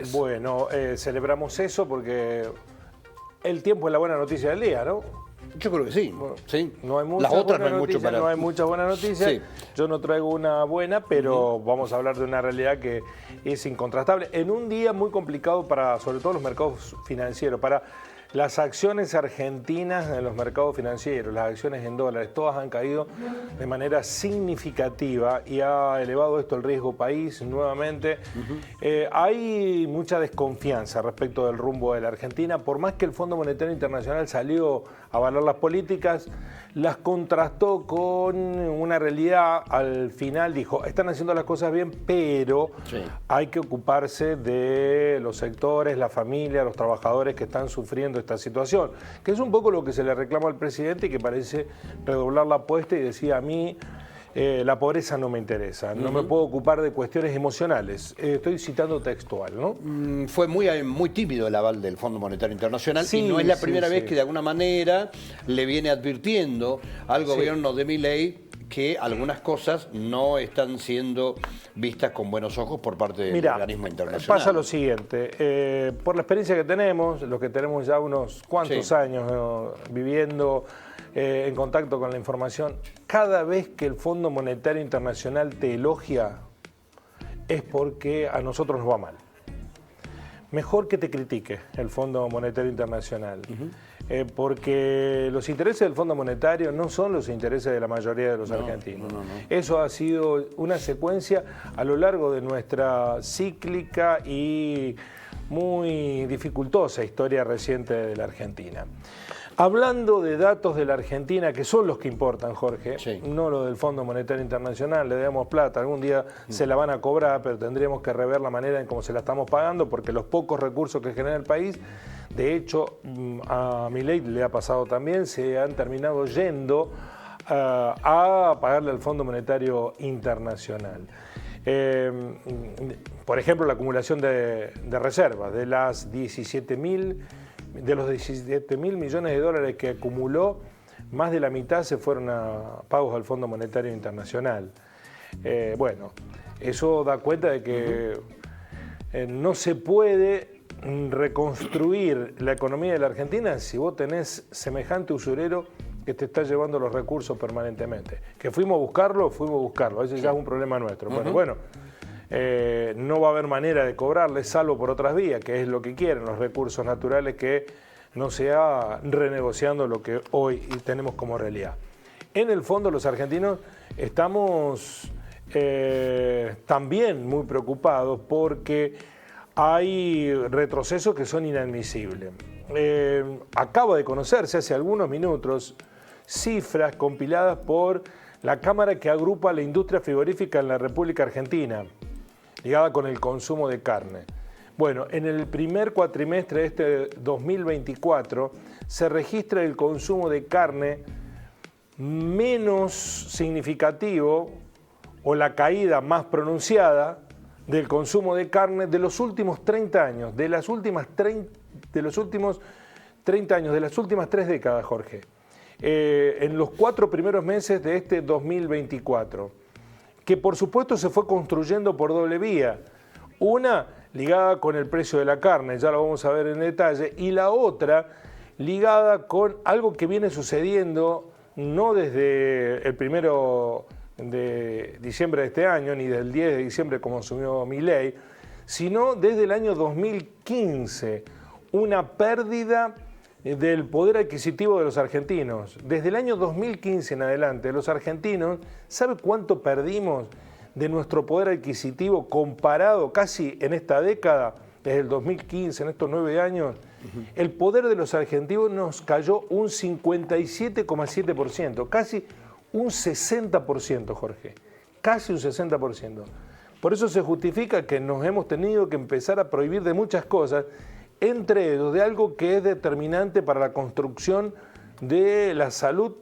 ustedes? Bueno, celebramos eso porque el tiempo es la buena noticia del día, ¿no? Yo creo que sí. Bueno, ¿sí? No hay muchas Las otras no buenas hay mucho noticias, para... no hay muchas buenas noticias. Sí. Yo no traigo una buena, pero vamos a hablar de una realidad que es incontrastable. En un día muy complicado para, sobre todo, los mercados financieros, para las acciones argentinas en los mercados financieros, las acciones en dólares, todas han caído de manera significativa y ha elevado esto el riesgo país nuevamente. Hay mucha desconfianza respecto del rumbo de la Argentina, por más que el Fondo Monetario Internacional salió a avalar las políticas, las contrastó con una realidad. Al final dijo, están haciendo las cosas bien, pero hay que ocuparse de los sectores, la familia, los trabajadores que están sufriendo esta situación, que es un poco lo que se le reclama al presidente y que parece redoblar la apuesta y decía, a mí la pobreza no me interesa, no me puedo ocupar de cuestiones emocionales. Estoy citando textual, ¿no? Fue muy tímido el aval del Fondo Monetario Internacional y no es la primera vez que de alguna manera le viene advirtiendo al gobierno de Milei que algunas cosas no están siendo vistas con buenos ojos por parte del organismo internacional. Pasa lo siguiente, por la experiencia que tenemos, los que tenemos ya unos cuantos años viviendo en contacto con la información, cada vez que el Fondo Monetario Internacional te elogia es porque a nosotros nos va mal. Mejor que te critique el Fondo Monetario Internacional, porque los intereses del Fondo Monetario no son los intereses de la mayoría de los argentinos. Eso ha sido una secuencia a lo largo de nuestra cíclica y muy dificultosa historia reciente de la Argentina. Hablando de datos de la Argentina, que son los que importan, Jorge, no lo del Fondo Monetario Internacional, le debemos plata, algún día se la van a cobrar, pero tendríamos que rever la manera en cómo se la estamos pagando, porque los pocos recursos que genera el país, de hecho, a Milei le ha pasado también, se han terminado yendo a pagarle al Fondo Monetario Internacional. Por ejemplo, la acumulación de reservas, de los 17 mil millones de dólares que acumuló, más de la mitad se fueron a pagos al Fondo Monetario Internacional. Bueno, eso da cuenta de que no se puede reconstruir la economía de la Argentina si vos tenés semejante usurero que te está llevando los recursos permanentemente. Que fuimos a buscarlo, ese ya es un problema nuestro. Bueno, no va a haber manera de cobrarle, salvo por otras vías, que es lo que quieren los recursos naturales, que no sea renegociando lo que hoy tenemos como realidad. En el fondo, los argentinos estamos también muy preocupados porque hay retrocesos que son inadmisibles. Acaba de conocerse hace algunos minutos cifras compiladas por la Cámara que agrupa la industria frigorífica en la República Argentina, ligada con el consumo de carne. Bueno, en el primer cuatrimestre de este 2024 se registra el consumo de carne menos significativo o la caída más pronunciada del consumo de carne de los últimos 30 años, de los últimos 30 años, de las últimas 3 décadas, Jorge. En los 4 primeros meses de este 2024, que por supuesto se fue construyendo por doble vía. Una ligada con el precio de la carne, ya lo vamos a ver en detalle, y la otra ligada con algo que viene sucediendo no desde el 1 de diciembre de este año, ni del 10 de diciembre como asumió Milei, sino desde el año 2015, una pérdida del poder adquisitivo de los argentinos. Desde el año 2015 en adelante, los argentinos, ¿sabe cuánto perdimos de nuestro poder adquisitivo comparado casi en esta década, desde el 2015, en estos 9 años? El poder de los argentinos nos cayó un 57,7%, casi un 60%, Jorge, casi un 60%. Por eso se justifica que nos hemos tenido que empezar a prohibir de muchas cosas, entre ellos de algo que es determinante para la construcción de la salud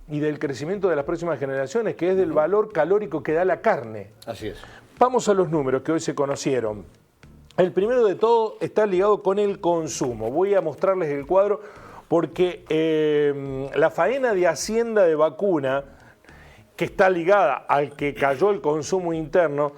y del crecimiento de las próximas generaciones, que es del valor calórico que da la carne. Así es. Vamos a los números que hoy se conocieron. El primero de todo está ligado con el consumo. Voy a mostrarles el cuadro porque la faena de Hacienda de vacuna, que está ligada al que cayó el consumo interno,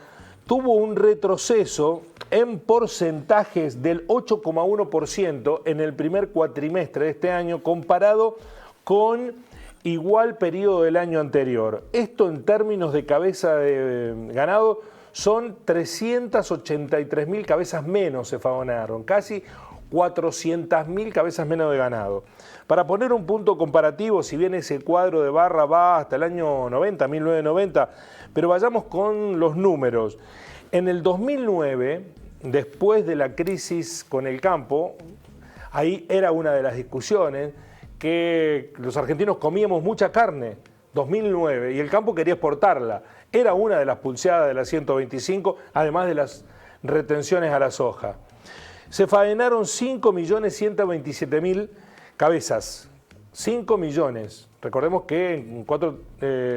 tuvo un retroceso en porcentajes del 8,1% en el primer cuatrimestre de este año comparado con igual periodo del año anterior. Esto en términos de cabeza de ganado son 383.000 cabezas menos se faenaron, casi 400.000 cabezas menos de ganado. Para poner un punto comparativo, si bien ese cuadro de barra va hasta el año 90, 1990, pero vayamos con los números. En el 2009, después de la crisis con el campo, ahí era una de las discusiones, que los argentinos comíamos mucha carne, 2009, y el campo quería exportarla. Era una de las pulseadas de la 125, además de las retenciones a la soja. Se faenaron 5.127.000 cabezas, 5 millones. Recordemos que en 4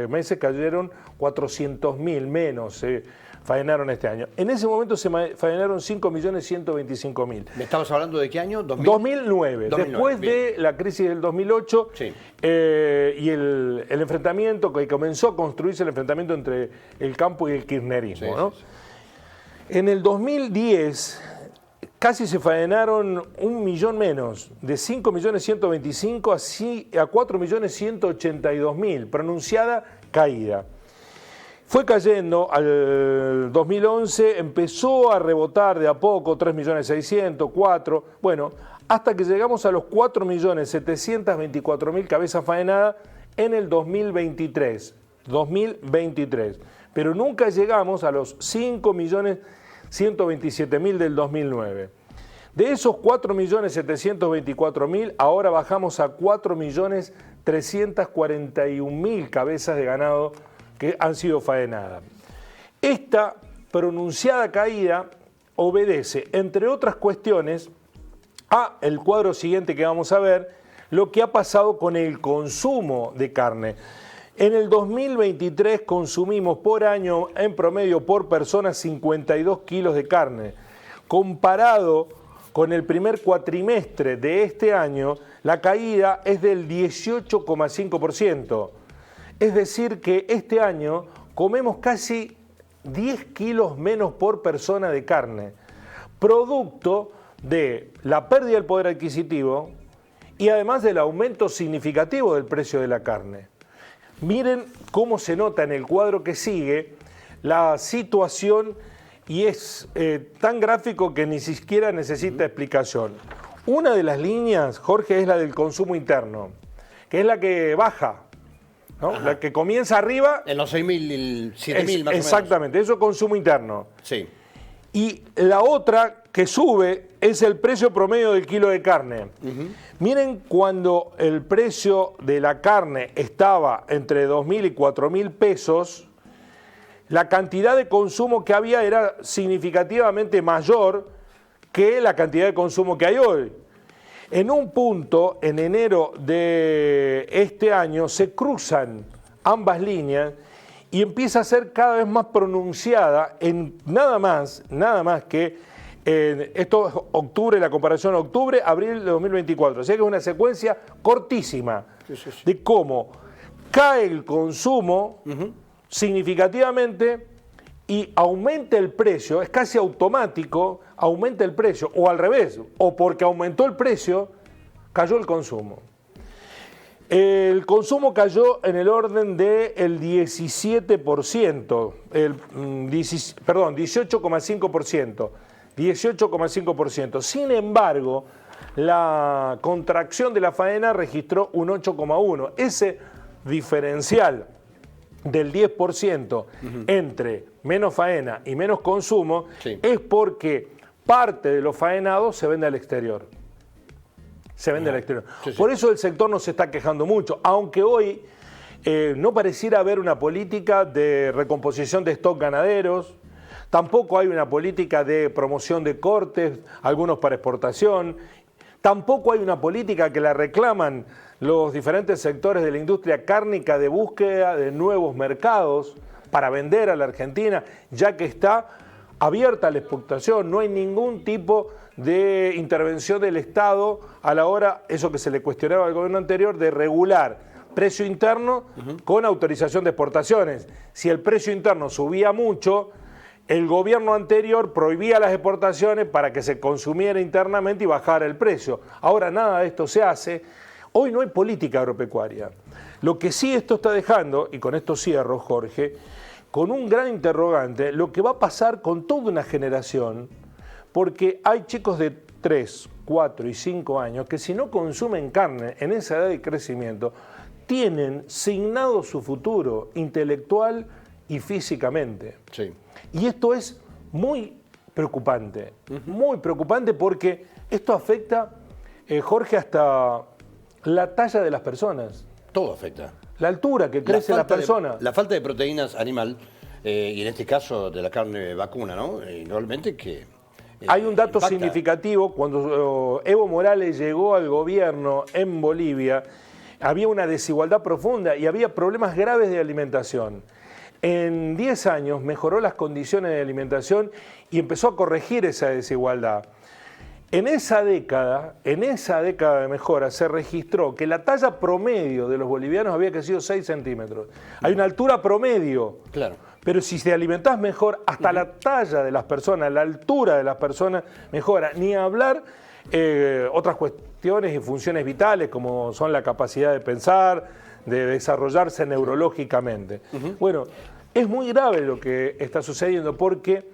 meses cayeron 400.000 menos, se faenaron este año. En ese momento se faenaron 5.125.000. ¿Me estabas hablando de qué año? 2009. Después de la crisis del 2008 sí. Y el enfrentamiento, que comenzó a construirse el enfrentamiento entre el campo y el kirchnerismo. Sí, ¿no? Sí, sí. En el 2010... casi se faenaron 1 millón menos, de 5.125.000 a 4.182.000, pronunciada caída. Fue cayendo al 2011, empezó a rebotar de a poco, 3.600.000, 4, bueno, hasta que llegamos a los 4.724.000 cabezas faenadas en el 2023, pero nunca llegamos a los 5.127.000 del 2009. De esos 4.724.000, ahora bajamos a 4.341.000 cabezas de ganado que han sido faenadas. Esta pronunciada caída obedece, entre otras cuestiones, a el cuadro siguiente que vamos a ver, lo que ha pasado con el consumo de carne. En el 2023 consumimos por año, en promedio por persona, 52 kilos de carne. Comparado con el primer cuatrimestre de este año, la caída es del 18,5%. Es decir, que este año comemos casi 10 kilos menos por persona de carne, producto de la pérdida del poder adquisitivo y además del aumento significativo del precio de la carne. Miren cómo se nota en el cuadro que sigue la situación y es tan gráfico que ni siquiera necesita explicación. Una de las líneas, Jorge, es la del consumo interno, que es la que baja, ¿no? La que comienza arriba. En los 6.000, 7.000 más exactamente, eso es consumo interno. Sí. Y la otra que sube es el precio promedio del kilo de carne. Miren, cuando el precio de la carne estaba entre 2.000 y 4.000 pesos, la cantidad de consumo que había era significativamente mayor que la cantidad de consumo que hay hoy. En un punto, en enero de este año, se cruzan ambas líneas y empieza a ser cada vez más pronunciada en nada más que esto es octubre, la comparación octubre, abril de 2024. O sea que es una secuencia cortísima de cómo cae el consumo significativamente y aumenta el precio, es casi automático, aumenta el precio, o al revés, o porque aumentó el precio, cayó el consumo. El consumo cayó en el orden del 17%, 18,5%. 18,5%. Sin embargo, la contracción de la faena registró un 8,1%. Ese diferencial del 10% entre menos faena y menos consumo es porque parte de los faenados se vende al exterior. Se vende al exterior. Por eso el sector no se está quejando mucho, aunque hoy no pareciera haber una política de recomposición de stock ganaderos. Tampoco hay una política de promoción de cortes, algunos para exportación. Tampoco hay una política que la reclaman los diferentes sectores de la industria cárnica de búsqueda de nuevos mercados para vender a la Argentina, ya que está abierta la exportación. No hay ningún tipo de intervención del Estado a la hora, eso que se le cuestionaba al gobierno anterior, de regular precio interno con autorización de exportaciones. Si el precio interno subía mucho, el gobierno anterior prohibía las exportaciones para que se consumiera internamente y bajara el precio. Ahora nada de esto se hace. Hoy no hay política agropecuaria. Lo que sí esto está dejando, y con esto cierro, Jorge, con un gran interrogante, lo que va a pasar con toda una generación, porque hay chicos de 3, 4 y 5 años que si no consumen carne en esa edad de crecimiento, tienen signado su futuro intelectual y físicamente. Sí. Y esto es muy preocupante porque esto afecta, Jorge, hasta la talla de las personas. Todo afecta. La altura que crece la persona. La falta de proteínas animal, y en este caso de la carne vacuna, ¿no? Igualmente que... Hay un dato impacta. significativo. Cuando Evo Morales llegó al gobierno en Bolivia, había una desigualdad profunda y había problemas graves de alimentación. En 10 años mejoró las condiciones de alimentación y empezó a corregir esa desigualdad. En esa década de mejora se registró que la talla promedio de los bolivianos había crecido 6 centímetros. Hay una altura promedio. Claro. Pero si te alimentás mejor, hasta la talla de las personas, la altura de las personas mejora. Ni hablar otras cuestiones y funciones vitales como son la capacidad de pensar, de desarrollarse neurológicamente. Bueno, es muy grave lo que está sucediendo porque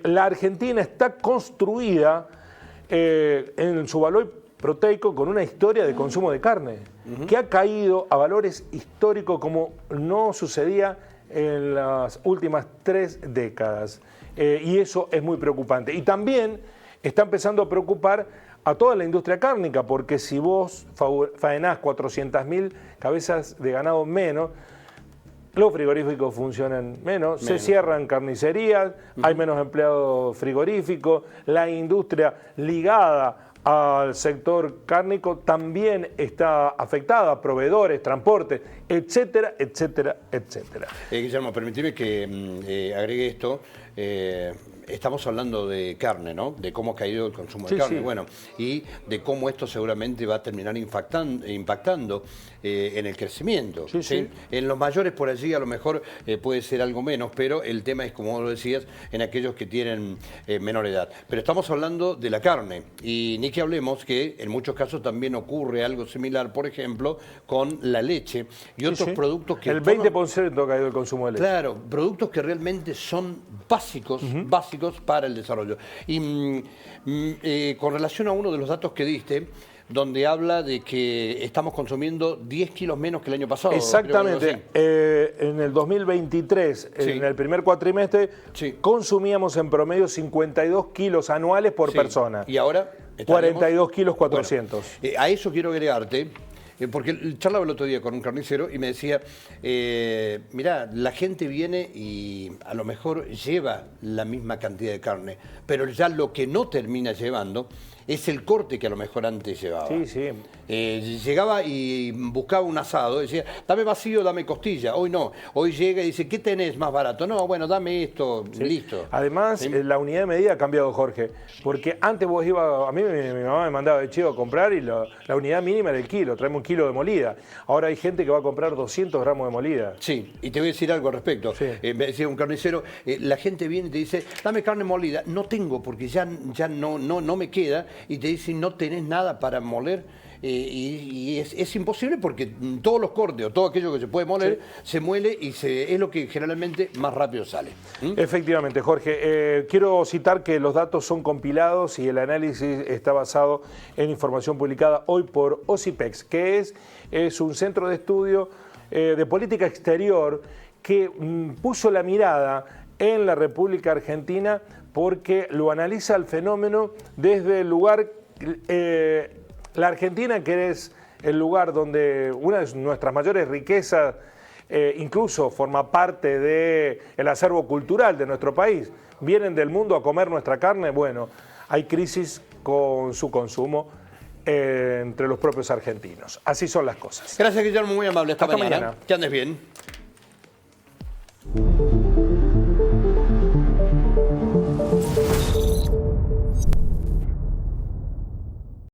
la Argentina está construida en su valor proteico con una historia de consumo de carne que ha caído a valores históricos como no sucedía en las últimas 3 décadas. Y eso es muy preocupante. Y también está empezando a preocupar a toda la industria cárnica, porque si vos faenás 400.000 cabezas de ganado menos, los frigoríficos funcionan menos, se cierran carnicerías, hay menos empleados frigoríficos, la industria ligada al sector cárnico también está afectada, proveedores, transporte, etcétera, etcétera, etcétera. Guillermo, permíteme que agregue esto. Estamos hablando de carne, ¿no? De cómo ha caído el consumo de carne. Sí. Bueno, y de cómo esto seguramente va a terminar impactando en el crecimiento. Sí, sí. En los mayores por allí a lo mejor puede ser algo menos, pero el tema es, como lo decías, en aquellos que tienen menor edad. Pero estamos hablando de la carne y ni que hablemos que en muchos casos también ocurre algo similar, por ejemplo, con la leche y otros productos que... El 20% ha caído el consumo de leche. Claro, productos que realmente son básicos para el desarrollo. Y con relación a uno de los datos que diste, donde habla de que estamos consumiendo 10 kilos menos que el año pasado. Exactamente. En el 2023, en el primer cuatrimestre, consumíamos en promedio 52 kilos anuales por persona. ¿Y ahora? 42 kilos 400. Bueno, a eso quiero agregarte, porque charlaba el otro día con un carnicero y me decía, mirá, la gente viene y a lo mejor lleva la misma cantidad de carne, pero ya lo que no termina llevando es el corte que a lo mejor antes llevaba. Sí, sí. Llegaba y buscaba un asado, decía, dame vacío, dame costilla. Hoy no, hoy llega y dice, ¿qué tenés más barato? No, bueno, dame esto, listo. Además, la unidad de medida ha cambiado, Jorge, porque antes vos ibas, a mí mi mamá me mandaba de chivo a comprar y la unidad mínima era el kilo, traemos 1 kilo de molida. Ahora hay gente que va a comprar 200 gramos de molida. Sí, y te voy a decir algo al respecto. Sí. Me decía un carnicero, la gente viene y te dice, dame carne molida. No tengo, porque ya no me queda. Y te dicen, no tenés nada para moler. Y es imposible porque todos los cortes o todo aquello que se puede moler se muele y es lo que generalmente más rápido sale. Efectivamente, Jorge. Quiero citar que los datos son compilados y el análisis está basado en información publicada hoy por OCIPEX, que es un centro de estudio de política exterior que puso la mirada en la República Argentina porque lo analiza el fenómeno desde el lugar... La Argentina, que es el lugar donde una de nuestras mayores riquezas incluso forma parte del acervo cultural de nuestro país, vienen del mundo a comer nuestra carne, bueno, hay crisis con su consumo entre los propios argentinos. Así son las cosas. Gracias, Guillermo, muy amable. Hasta mañana. Que andes bien.